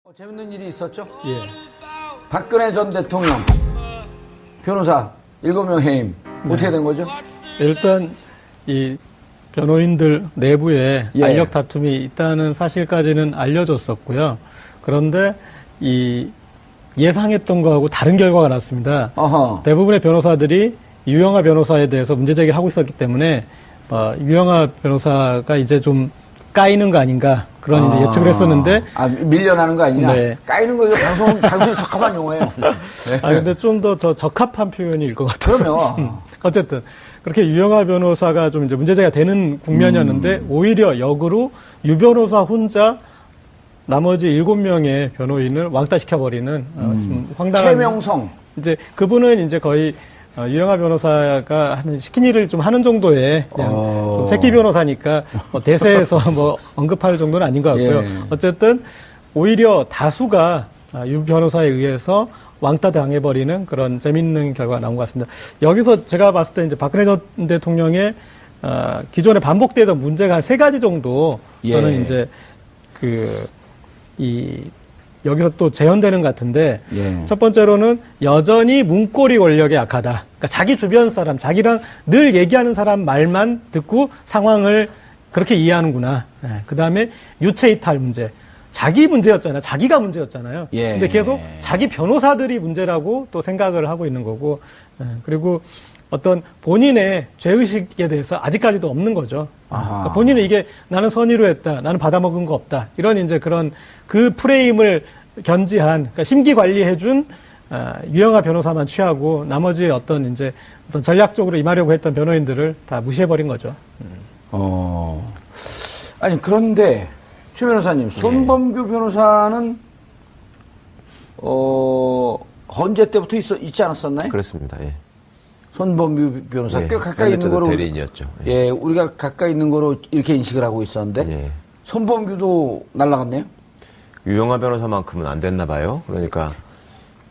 재밌는 일이 있었죠? 예. 박근혜 전 대통령 변호사 7명 해임. 어떻게 된 거죠? 일단 이 변호인들 내부에 예. 알력 다툼이 있다는 사실까지는 알려졌었고요. 그런데 이 예상했던 거하고 다른 결과가 났습니다. 어허. 대부분의 변호사들이 유영하 변호사에 대해서 문제 제기를 하고 있었기 때문에 유영하 변호사가 이제 좀 까이는 거 아닌가 그런 이제 예측을 했었는데 밀려나는 거 아니냐? 네. 까이는 거 이거 방송에 적합한 용어예요. 네. 근데 좀 더 적합한 표현일 것 같아서. 그러면 어쨌든 그렇게 유영하 변호사가 좀 이제 문제제기가 되는 국면이었는데 오히려 역으로 유 변호사 혼자 나머지 7명의 변호인을 왕따시켜버리는 좀 황당한. 최명성. 이제 그분은 이제 거의 유영하 변호사가 하는 시킨 일을 좀 하는 정도의 그냥 좀 새끼 변호사니까 대세에서 뭐 언급할 정도는 아닌 것 같고요. 예. 어쨌든 오히려 다수가 유 변호사에 의해서 왕따 당해버리는 그런 재밌는 결과가 나온 것 같습니다. 여기서 제가 봤을 때 이제 박근혜 전 대통령의 기존에 반복되던 문제가 한 3가지 정도 저는 예. 이제 여기서 또 재현되는 것 같은데 예. 첫 번째로는 여전히 문고리 권력에 약하다. 그러니까 자기 주변 사람, 자기랑 늘 얘기하는 사람 말만 듣고 상황을 그렇게 이해하는구나. 그 다음에 유체이탈 문제. 자기 문제였잖아요. 자기가 문제였잖아요. 예. 근데 계속 자기 변호사들이 문제라고 또 생각을 하고 있는 거고. 그리고 어떤 본인의 죄의식에 대해서 아직까지도 없는 거죠. 그러니까 본인은 이게 나는 선의로 했다. 나는 받아먹은 거 없다. 이런 이제 그런 그 프레임을 견지한, 그러니까 심기 관리해준 유영하 변호사만 취하고 나머지 어떤 전략적으로 임하려고 했던 변호인들을 다 무시해버린 거죠. 아니, 그런데 최 변호사님, 손범규 변호사는 헌재 때부터 있지 않았었나요? 그렇습니다. 예. 손범규 변호사 예, 꽤 가까이 있는 거로 대리인이었죠. 예, 우리가 가까이 있는 거로 이렇게 인식을 하고 있었는데 예. 손범규도 날라갔네요. 유영하 변호사만큼은 안 됐나 봐요. 그러니까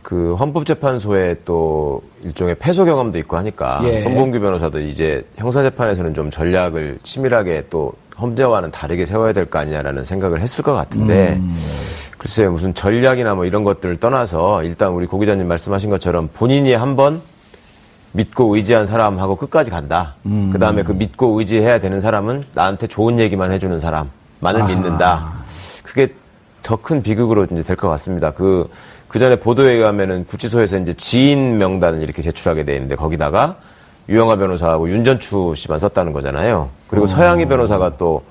그 헌법재판소에 또 일종의 패소 경험도 있고 하니까 예. 손범규 변호사도 이제 형사재판에서는 좀 전략을 치밀하게 또 헌재와는 다르게 세워야 될 거 아니냐라는 생각을 했을 것 같은데 글쎄요, 무슨 전략이나 뭐 이런 것들을 떠나서 일단 우리 고 기자님 말씀하신 것처럼 본인이 한번 믿고 의지한 사람하고 끝까지 간다. 그 다음에 그 믿고 의지해야 되는 사람은 나한테 좋은 얘기만 해주는 사람만을 믿는다. 그게 더 큰 비극으로 이제 될 것 같습니다. 그 전에 보도에 의하면은 구치소에서 이제 지인 명단을 이렇게 제출하게 돼 있는데 거기다가 유영하 변호사하고 윤전추 씨만 썼다는 거잖아요. 그리고 서양희 변호사가 또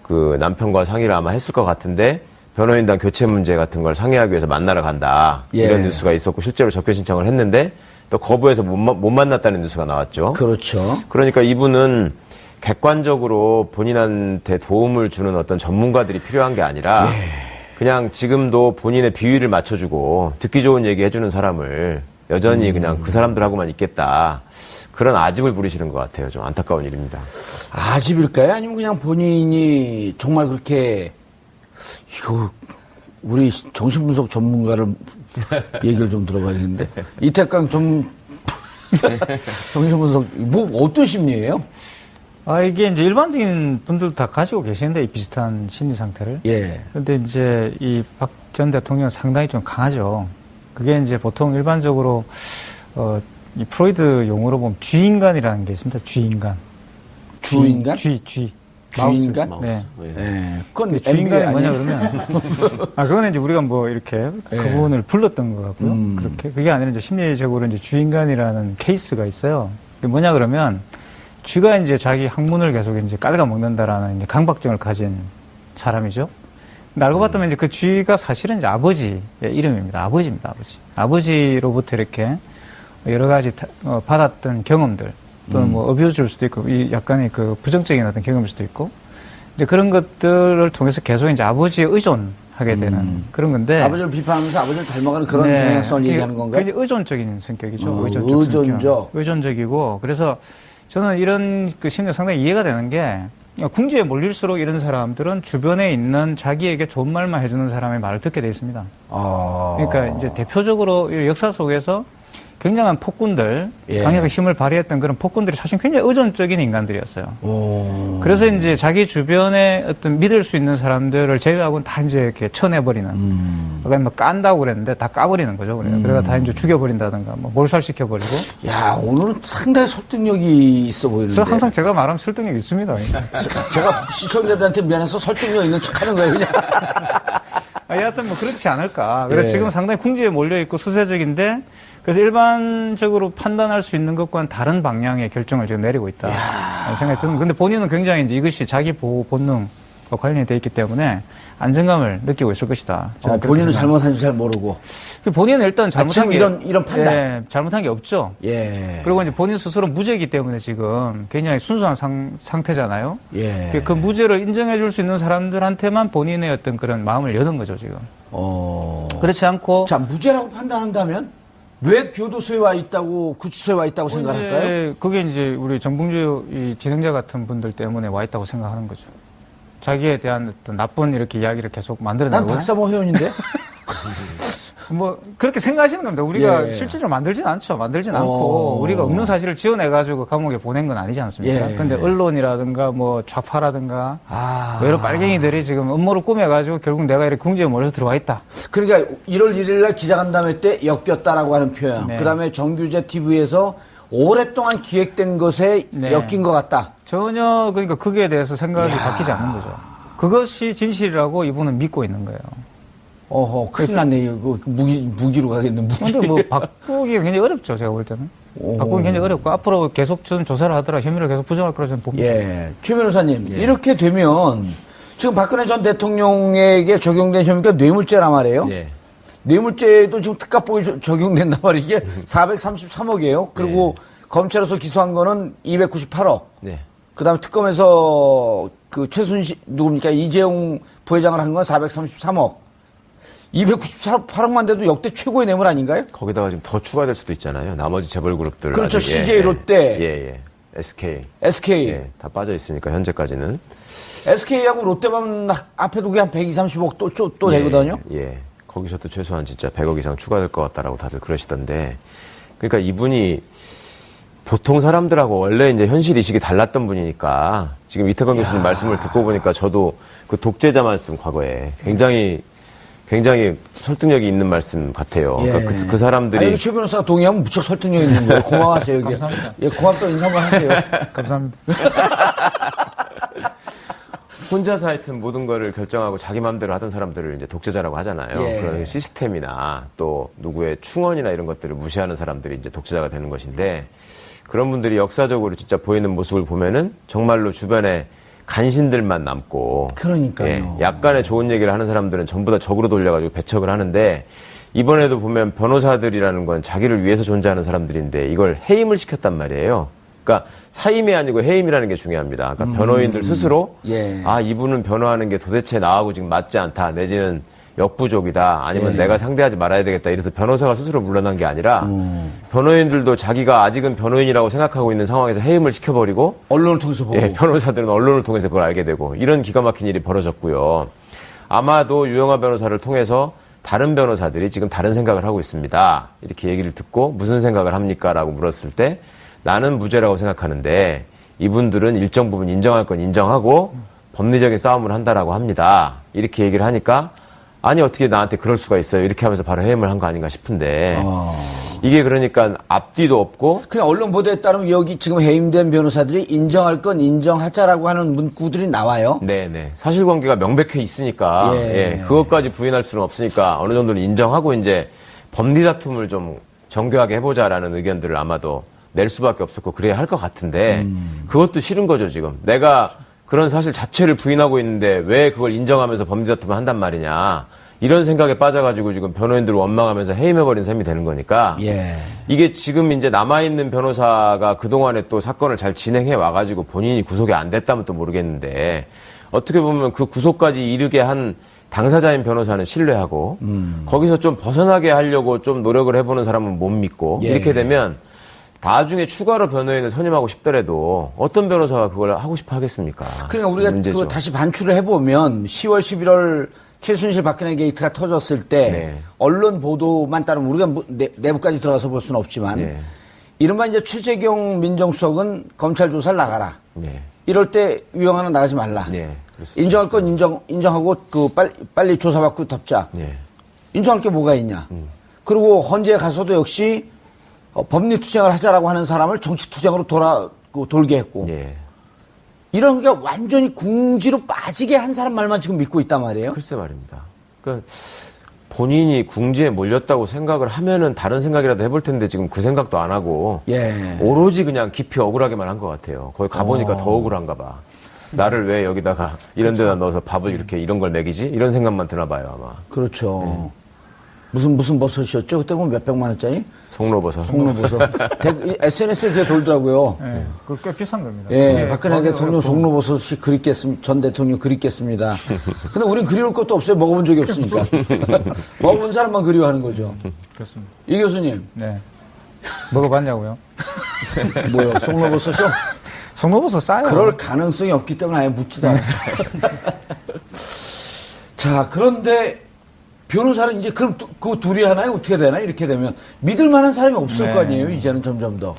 그 남편과 상의를 아마 했을 것 같은데 변호인단 교체 문제 같은 걸 상의하기 위해서 만나러 간다. 예. 이런 뉴스가 있었고 실제로 접견 신청을 했는데 또 거부해서 못 만났다는 뉴스가 나왔죠. 그렇죠. 그러니까 이분은 객관적으로 본인한테 도움을 주는 어떤 전문가들이 필요한 게 아니라 그냥 지금도 본인의 비위를 맞춰주고 듣기 좋은 얘기 해주는 사람을 여전히 그냥 그 사람들하고만 있겠다. 그런 아집을 부리시는 것 같아요. 좀 안타까운 일입니다. 아집일까요? 아니면 그냥 본인이 정말 그렇게 이거 우리 정신분석 전문가를 얘기를 좀 들어봐야겠는데 이태강 정신분석 뭐 어떤 심리예요? 이게 이제 일반적인 분들도 다 가지고 계시는데, 이 비슷한 심리 상태를. 예. 근데 이제 이 박 전 대통령은 상당히 좀 강하죠. 그게 이제 보통 일반적으로, 이 프로이드 용어로 보면 쥐인간이라는 게 있습니다. 쥐인간. 주인간? 쥐. 주인간? 마우스. 네. 예. 그건 주인간이 NBA 뭐냐 아니에요? 그러면. 그거는 이제 우리가 뭐 이렇게 그분을 불렀던 것 같고요. 그렇게. 그게 아니라 이제 심리적으로 이제 주인간이라는 케이스가 있어요. 그게 뭐냐 그러면 쥐가 이제 자기 항문을 계속 이제 깔아먹는다라는 이제 강박증을 가진 사람이죠. 근데 알고 봤더니 이제 그 쥐가 사실은 이제 아버지의 이름입니다. 아버지입니다, 아버지. 아버지로부터 이렇게 여러 가지 받았던 경험들, 또는 뭐 어뷰즈일 수도 있고, 이 약간의 그 부정적인 어떤 경험일 수도 있고, 이제 그런 것들을 통해서 계속 이제 아버지에 의존하게 되는 그런 건데. 아버지를 비판하면서 아버지를 닮아가는 그런 경향성을 얘기하는 건가요? 굉장히 의존적인 성격이죠. 의존적. 의존적이고, 그래서 저는 이런 그 심리가 상당히 이해가 되는 게, 궁지에 몰릴수록 이런 사람들은 주변에 있는 자기에게 좋은 말만 해주는 사람의 말을 듣게 돼 있습니다. 그러니까 이제 대표적으로 이 역사 속에서 굉장한 폭군들, 예. 강력한 힘을 발휘했던 그런 폭군들이 사실 굉장히 의존적인 인간들이었어요. 오. 그래서 이제 자기 주변에 어떤 믿을 수 있는 사람들을 제외하고는 다 이제 이렇게 쳐내버리는. 그러니까 뭐 깐다고 그랬는데 다 까버리는 거죠. 그래가 다 이제 죽여버린다든가, 뭐 몰살시켜버리고. 야, 오늘은 상당히 설득력이 있어 보이는데. 저 항상 제가 말하면 설득력 있습니다. 제가 시청자들한테 미안해서 설득력 있는 척 하는 거예요, 그냥. 여하튼 뭐 그렇지 않을까. 그래서 예. 지금 상당히 궁지에 몰려있고 수세적인데, 그래서 일반적으로 판단할 수 있는 것과는 다른 방향의 결정을 지금 내리고 있다. 라는 생각이 드는. 근데 본인은 굉장히 이제 이것이 자기 보호 본능과 관련이 돼 있기 때문에 안정감을 느끼고 있을 것이다. 저는 그렇게 본인은 생각합니다. 잘못한지 잘 모르고. 본인은 일단 잘못한 지금 게 이런 판단. 예, 잘못한 게 없죠. 예. 그리고 이제 본인 스스로 무죄이기 때문에 지금 굉장히 순수한 상태잖아요. 예. 그 무죄를 인정해 줄 수 있는 사람들한테만 본인의 어떤 그런 마음을 여는 거죠, 지금. 그렇지 않고. 자, 무죄라고 판단한다면 왜 교도소에 와 있다고, 구치소에 와 있다고 생각할까요? 이제 그게 이제 우리 정봉주 이 진행자 같은 분들 때문에 와 있다고 생각하는 거죠. 자기에 대한 어떤 나쁜 이렇게 이야기를 계속 난 만들어내고. 박사모 회원인데? 뭐 그렇게 생각하시는 겁니다. 우리가 예. 실질적으로 만들진 않죠. 만들진 않고 우리가 없는 사실을 지어내가지고 감옥에 보낸 건 아니지 않습니까? 예. 근데 언론이라든가 뭐 좌파라든가 아. 여러 빨갱이들이 지금 음모를 꾸며가지고 결국 내가 이렇게 궁지에 몰려서 들어와 있다. 그러니까 1월 1일 날 기자간담회 때 엮였다라고 하는 표현. 네. 그 다음에 정규제 TV에서 오랫동안 기획된 것에 네. 엮인 것 같다. 전혀 그러니까 거기에 대해서 생각이 바뀌지 않는 거죠. 그것이 진실이라고 이분은 믿고 있는 거예요. 어허, 큰일 났네. 이거 무기로 가겠네, 무기. 근데 뭐 바꾸기가 굉장히 어렵죠. 제가 볼 때는. 바꾸기 굉장히 어렵고 앞으로 계속 저는 조사를 하더라 혐의를 계속 부정할 거라고 저는 봅니다. 예. 최 변호사님, 이렇게 되면 지금 박근혜 전 대통령에게 적용된 혐의가 뇌물죄란 말이에요. 예. 뇌물죄도 지금 특가법이 적용된단 말이에요. 이게 433억이에요. 그리고 검찰에서 기소한 거는 298억. 네. 그 다음에 특검에서 그 최순실, 누굽니까? 이재용 부회장을 한 건 433억. 298억만 돼도 역대 최고의 뇌물 아닌가요? 거기다가 지금 더 추가될 수도 있잖아요. 나머지 재벌 그룹들. 그렇죠. 아직, CJ, 롯데. 예. SK. SK. 예. 다 빠져 있으니까 현재까지는. SK하고 롯데만 앞에 두게 한 120, 30억 또 되거든요. 예. 거기서도 최소한 진짜 100억 이상 추가될 것 같다라고 다들 그러시던데. 그러니까 이분이 보통 사람들하고 원래 이제 현실 인식이 달랐던 분이니까 지금 이태광 교수님 말씀을 듣고 보니까 저도 그 독재자 말씀 과거에 굉장히 설득력이 있는 말씀 같아요. 예. 그러니까 그 사람들이 아니, 최 변호사가 동의하면 무척 설득력 있는 거예요. 고마워하세요. 여기. 감사합니다. 예, 고맙다고 인사 한번 하세요. 감사합니다. 혼자서 하여튼 모든 거를 결정하고 자기 마음대로 하던 사람들을 이제 독재자라고 하잖아요. 예. 그런 시스템이나 또 누구의 충언이나 이런 것들을 무시하는 사람들이 이제 독재자가 되는 것인데 그런 분들이 역사적으로 진짜 보이는 모습을 보면은 정말로 주변에 간신들만 남고 그러니까요. 약간의 좋은 얘기를 하는 사람들은 전부 다 적으로 돌려가지고 배척을 하는데 이번에도 보면 변호사들이라는 건 자기를 위해서 존재하는 사람들인데 이걸 해임을 시켰단 말이에요. 그러니까 사임이 아니고 해임이라는 게 중요합니다. 그러니까 변호인들 스스로 예. 아 이분은 변호하는 게 도대체 나하고 지금 맞지 않다 내지는 역부족이다 아니면 예. 내가 상대하지 말아야 되겠다 이래서 변호사가 스스로 물러난 게 아니라 변호인들도 자기가 아직은 변호인이라고 생각하고 있는 상황에서 해임을 시켜버리고 언론을 통해서 보고. 예, 변호사들은 언론을 통해서 그걸 알게 되고 이런 기가 막힌 일이 벌어졌고요. 아마도 유영하 변호사를 통해서 다른 변호사들이 지금 다른 생각을 하고 있습니다. 이렇게 얘기를 듣고 무슨 생각을 합니까? 라고 물었을 때 나는 무죄라고 생각하는데 이분들은 일정 부분 인정할 건 인정하고 법리적인 싸움을 한다라고 합니다. 이렇게 얘기를 하니까 아니 어떻게 나한테 그럴 수가 있어요. 이렇게 하면서 바로 해임을 한 거 아닌가 싶은데 이게 그러니까 앞뒤도 없고 그냥 언론 보도에 따르면 여기 지금 해임된 변호사들이 인정할 건 인정하자라고 하는 문구들이 나와요. 네네. 사실관계가 명백해 있으니까 예. 그것까지 부인할 수는 없으니까 어느 정도는 인정하고 이제 법리 다툼을 좀 정교하게 해보자라는 의견들을 아마도 낼 수밖에 없었고 그래야 할 것 같은데 그것도 싫은 거죠 지금. 내가 그런 사실 자체를 부인하고 있는데 왜 그걸 인정하면서 법리 다툼을 한단 말이냐. 이런 생각에 빠져가지고 지금 변호인들을 원망하면서 해임해버린 셈이 되는 거니까. 예. 이게 지금 이제 남아있는 변호사가 그동안에 또 사건을 잘 진행해 와가지고 본인이 구속이 안 됐다면 또 모르겠는데 어떻게 보면 그 구속까지 이르게 한 당사자인 변호사는 신뢰하고 거기서 좀 벗어나게 하려고 좀 노력을 해보는 사람은 못 믿고 예. 이렇게 되면 나중에 추가로 변호인을 선임하고 싶더라도 어떤 변호사가 그걸 하고 싶어 하겠습니까? 그러니까 우리가 문제죠. 그 다시 반출을 해보면 10월, 11월 최순실 박근혜 게이트가 터졌을 때 네. 언론 보도만 따르면 우리가 내부까지 들어가서 볼 수는 없지만 네. 이른바 이제 최재경 민정수석은 검찰 조사를 나가라. 네. 이럴 때 유영아는 나가지 말라. 네. 그렇습니다. 인정할 건 인정하고 빨리 조사받고 덮자. 네. 인정할 게 뭐가 있냐. 그리고 헌재에 가서도 역시 법리투쟁을 하자라고 하는 사람을 정치투쟁으로 돌게 했고. 네. 이런 게 완전히 궁지로 빠지게 한 사람 말만 지금 믿고 있단 말이에요. 글쎄 말입니다. 그러니까 본인이 궁지에 몰렸다고 생각을 하면은 다른 생각이라도 해볼 텐데 지금 그 생각도 안 하고 예. 오로지 그냥 깊이 억울하게만 한 것 같아요. 거기 가보니까 더 억울한가 봐. 나를 왜 여기다가 이런 데다 넣어서 밥을 이렇게 이런 걸 먹이지? 이런 생각만 드나 봐요, 아마. 그렇죠. 무슨 버섯이었죠? 그때 보면 몇백만 원짜리? 송로버섯. 송로버섯. SNS에 그게 돌더라고요. 네, 그거 꽤 비싼 겁니다. 예, 네, 박근혜 구하기가 대통령 어렵고. 송로버섯이 전 대통령 그립겠습니다. 근데 우린 그리울 것도 없어요. 먹어본 적이 없으니까. 먹어본 사람만 그리워하는 거죠. 그렇습니다. 이 교수님, 네. 먹어봤냐고요? 뭐요? 송로버섯이요? 송로버섯 싸요. 그럴 가능성이 없기 때문에 아예 묻지도 않았어요. 자, 그런데 변호사는 이제 그럼 그 둘이 하나요? 어떻게 되나? 이렇게 되면 믿을 만한 사람이 없을 네. 거 아니에요? 이제는 점점 더.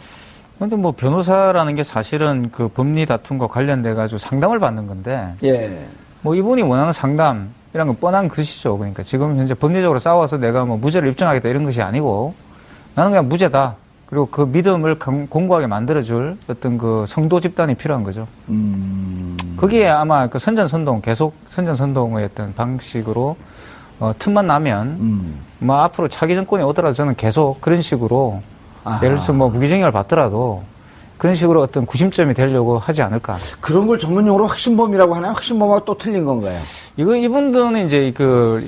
근데 뭐 변호사라는 게 사실은 그 법리 다툼과 관련돼 가지고 상담을 받는 건데 예. 뭐 이분이 원하는 상담이란 건 뻔한 것이죠. 그러니까 지금 현재 법리적으로 싸워서 내가 뭐 무죄를 입증하겠다 이런 것이 아니고 나는 그냥 무죄다. 그리고 그 믿음을 공고하게 만들어줄 어떤 그 성도 집단이 필요한 거죠. 거기에 아마 그 계속 선전선동의 어떤 방식으로 틈만 나면 뭐 앞으로 차기 정권이 오더라도 저는 계속 그런 식으로 아하. 예를 들어서 뭐 무기징역을 받더라도 그런 식으로 어떤 구심점이 되려고 하지 않을까. 그런 걸 전문용어로 확신범이라고 하나요? 확신범하고 또 틀린 건가요? 이분들은 이제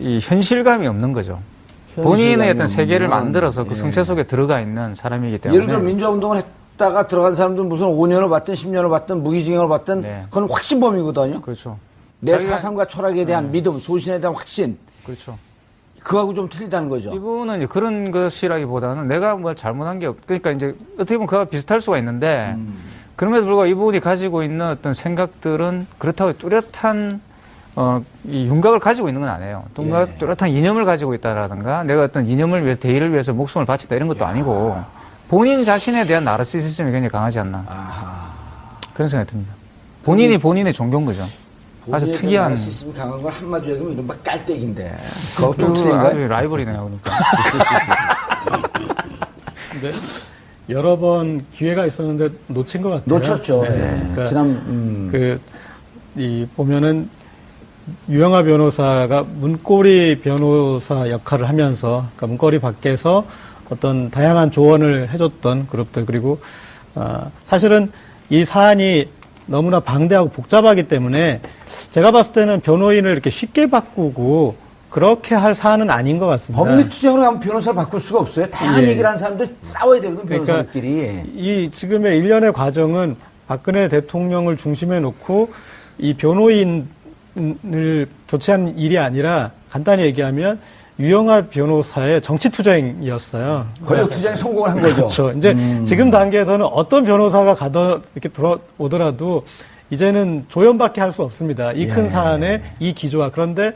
이 현실감이 없는 거죠. 본인의 어떤 세계를 없는. 만들어서 그 예. 성체 속에 들어가 있는 사람이기 때문에. 예를 들어 민주화운동을 했다가 들어간 사람들은 무슨 5년을 받든 10년을 받든 무기징역을 받든 네. 그건 확신범이거든요. 그렇죠. 내 자기가- 사상과 철학에 대한 믿음, 소신에 대한 확신. 그렇죠. 그거하고 좀 틀리다는 거죠. 이분은 이제 그런 것이라기보다는 내가 뭐 잘못한 게 그러니까 이제 어떻게 보면 그와 비슷할 수가 있는데 그럼에도 불구하고 이분이 가지고 있는 어떤 생각들은 그렇다고 뚜렷한 이 윤곽을 가지고 있는 건 아니에요. 예. 뚜렷한 이념을 가지고 있다라든가 내가 어떤 이념을 위해서 대의를 위해서 목숨을 바친다 이런 것도 아니고 본인 자신에 대한 나르시시즘이 굉장히 강하지 않나 아하. 그런 생각이 듭니다. 본인의 종교인 거죠. 아주 특이한. 나르시즘이 강한 걸 한마디로 얘기하면 이른바 깔때기인데. 그거 좀 그리고 틀린가요? 아주 라이벌이네요. 그러니까. 근데 여러 번 기회가 있었는데 놓친 것 같아요. 놓쳤죠. 네. 예. 그러니까 보면은 유영하 변호사가 문고리 변호사 역할을 하면서 그러니까 문고리 밖에서 어떤 다양한 조언을 해줬던 그룹들 그리고 사실은 이 사안이 너무나 방대하고 복잡하기 때문에 제가 봤을 때는 변호인을 이렇게 쉽게 바꾸고 그렇게 할 사안은 아닌 것 같습니다. 법리투쟁으로 가면 변호사를 바꿀 수가 없어요. 다양한 예. 얘기를 하는 사람들 싸워야 되거든요, 그러니까 변호사들끼리. 이 지금의 일련의 과정은 박근혜 대통령을 중심에 놓고 이 변호인을 교체한 일이 아니라 간단히 얘기하면 유영하 변호사의 정치투쟁이었어요. 권력투쟁에 성공을 한 거죠. 그렇죠. 이제 지금 단계에서는 어떤 변호사가 이렇게 돌아오더라도 이제는 조연밖에 할 수 없습니다. 이 큰 예. 사안의 이 기조와. 그런데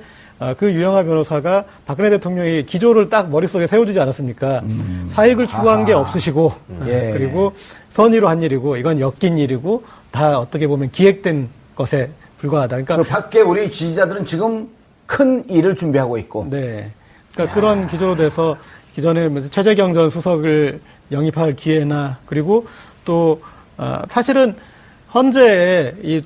그 유영하 변호사가 박근혜 대통령이 기조를 딱 머릿속에 세워주지 않았습니까? 사익을 추구한 게 없으시고 예. 그리고 선의로 한 일이고 이건 엮인 일이고 다 어떻게 보면 기획된 것에 불과하다. 그 그러니까 밖에 우리 지지자들은 지금 큰 일을 준비하고 있고. 네. 그러니까 그런 기조로 돼서 기존에 최재경 전 수석을 영입할 기회나 그리고 또 사실은 헌재에 이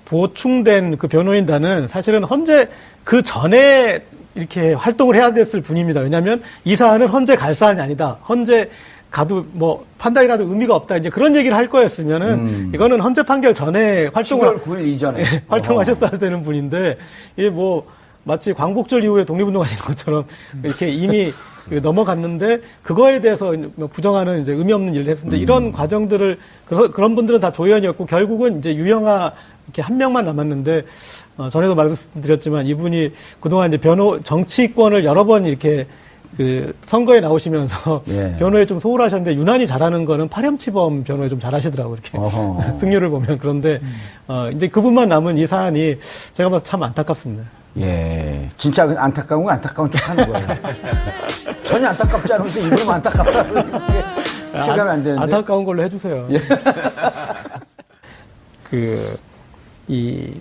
보충된 그 변호인단은 사실은 헌재 그 전에 이렇게 활동을 해야 됐을 분입니다. 왜냐하면 이 사안은 헌재 갈 사안이 아니다. 헌재 가도 뭐 판단이라도 의미가 없다. 이제 그런 얘기를 할 거였으면은 이거는 헌재 판결 전에 10월 9일 이전에. 활동하셨어야 되는 분인데 이게 뭐 마치 광복절 이후에 독립운동하신 것처럼 이렇게 이미 넘어갔는데 그거에 대해서 부정하는 이제 의미 없는 일을 했는데 이런 과정들을 그런 분들은 다 조연이었고 결국은 이제 유영하 이렇게 한 명만 남았는데 전에도 말씀드렸지만 이분이 그동안 이제 정치권을 여러 번 이렇게 그 선거에 나오시면서 예. 변호에 좀 소홀하셨는데 유난히 잘하는 거는 파렴치범 변호에 좀 잘하시더라고요. 이렇게 어허. 승률을 보면 그런데 이제 그분만 남은 이 사안이 제가 봐서 참 안타깝습니다. 예. 진짜 안타까운 건 안타까운 척 하는 거예요. 전혀 안타깝지 않으면서 입으로만 안타깝다는 게 실감이 안 되는데. 안타까운 걸로 해주세요. 예.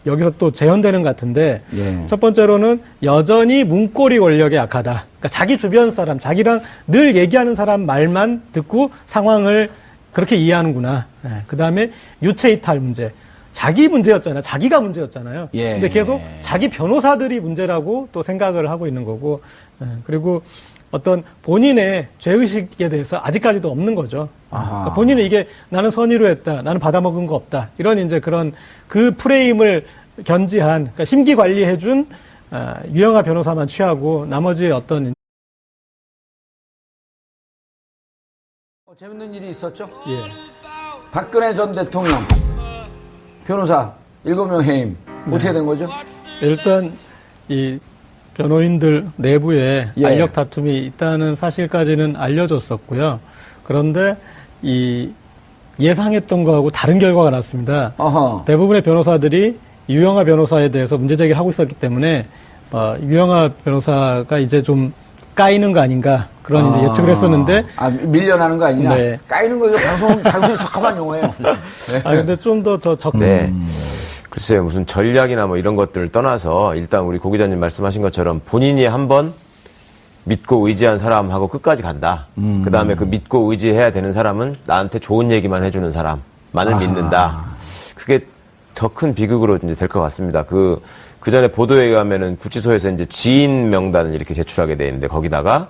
여기서 또 재현되는 것 같은데, 예. 첫 번째로는 여전히 문고리 권력에 약하다. 그러니까 자기 주변 사람, 자기랑 늘 얘기하는 사람 말만 듣고 상황을 그렇게 이해하는구나. 그 다음에 유체이탈 문제. 자기 문제였잖아요. 자기가 문제였잖아요. 예. 근데 계속 자기 변호사들이 문제라고 또 생각을 하고 있는 거고, 그리고 어떤 본인의 죄의식에 대해서 아직까지도 없는 거죠. 그러니까 본인은 이게 나는 선의로 했다, 나는 받아먹은 거 없다, 이런 이제 그런 그 프레임을 견지한, 그러니까 심기 관리해준 유영하 변호사만 취하고 나머지 어떤 재밌는 일이 있었죠? 예. 박근혜 전 대통령 변호사 7명 해임. 어떻게 된 거죠? 일단 이 변호인들 내부에 예. 알력 다툼이 있다는 사실까지는 알려졌었고요. 그런데 이 예상했던 거하고 다른 결과가 났습니다. 어허. 대부분의 변호사들이 유영하 변호사에 대해서 문제 제기를 하고 있었기 때문에 유영하 변호사가 이제 좀 까이는 거 아닌가 그런 이제 예측을 했었는데 밀려나는 거 아니냐? 네. 까이는 거 이거 방송에 적합한 용어예요. 근데 좀 더 적. 네. 글쎄요, 무슨 전략이나 뭐 이런 것들을 떠나서 일단 우리 고 기자님 말씀하신 것처럼 본인이 한번 믿고 의지한 사람하고 끝까지 간다. 그 다음에 그 믿고 의지해야 되는 사람은 나한테 좋은 얘기만 해주는 사람만을 믿는다. 그게 더 큰 비극으로 이제 될 것 같습니다. 그 전에 보도에 의하면은 구치소에서 이제 지인 명단을 이렇게 제출하게 돼 있는데 거기다가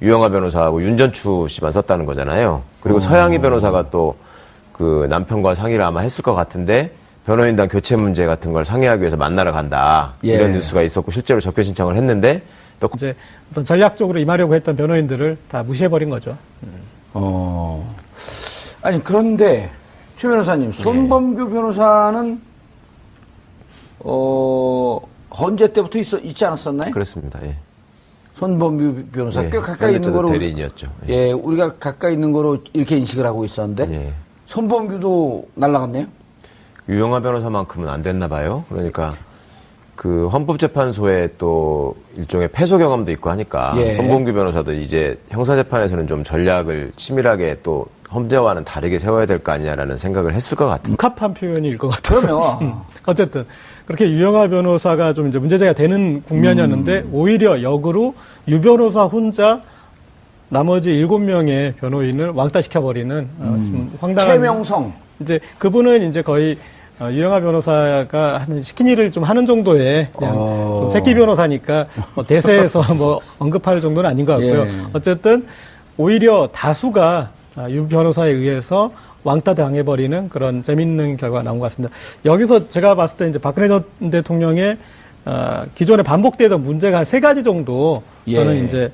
유영하 변호사하고 윤전추 씨만 썼다는 거잖아요. 그리고 서양희 변호사가 또 그 남편과 상의를 아마 했을 것 같은데 변호인단 교체 문제 같은 걸 상의하기 위해서 만나러 간다. 예. 이런 뉴스가 있었고 실제로 접견 신청을 했는데 또 이제 어떤 전략적으로 임하려고 했던 변호인들을 다 무시해버린 거죠. 아니 그런데 최 변호사님, 손범규 변호사는 헌재 때부터 있지 않았었나요? 그렇습니다. 예. 손범규 변호사 예, 꽤 가까이 있는 거로 대리인이었죠. 예, 우리가 가까이 있는 거로 이렇게 인식을 하고 있었는데 예. 손범규도 날라갔네요. 유영하 변호사만큼은 안 됐나 봐요. 그러니까 그 헌법재판소에 또 일종의 패소 경험도 있고 하니까 예. 손범규 변호사도 이제 형사재판에서는 좀 전략을 치밀하게 또 헌재와는 다르게 세워야 될 거 아니냐라는 생각을 했을 것 같은데. 적합한 표현일 것 같아서. 그러면 어쨌든 그렇게 유영하 변호사가 좀 이제 문제제기가 되는 국면이었는데 오히려 역으로 유 변호사 혼자 나머지 7명의 변호인을 왕따시켜버리는 좀 황당한. 최명성. 이제 그분은 이제 거의 유영하 변호사가 하는 시킨 일을 좀 하는 정도의 그냥 좀 새끼 변호사니까 뭐 대세에서 뭐 언급할 정도는 아닌 것 같고요. 예. 어쨌든 오히려 다수가 유 변호사에 의해서 왕따 당해버리는 그런 재밌는 결과가 나온 것 같습니다. 여기서 제가 봤을 때 이제 박근혜 전 대통령의 기존에 반복되던 문제가 한 3가지 정도 저는 예. 이제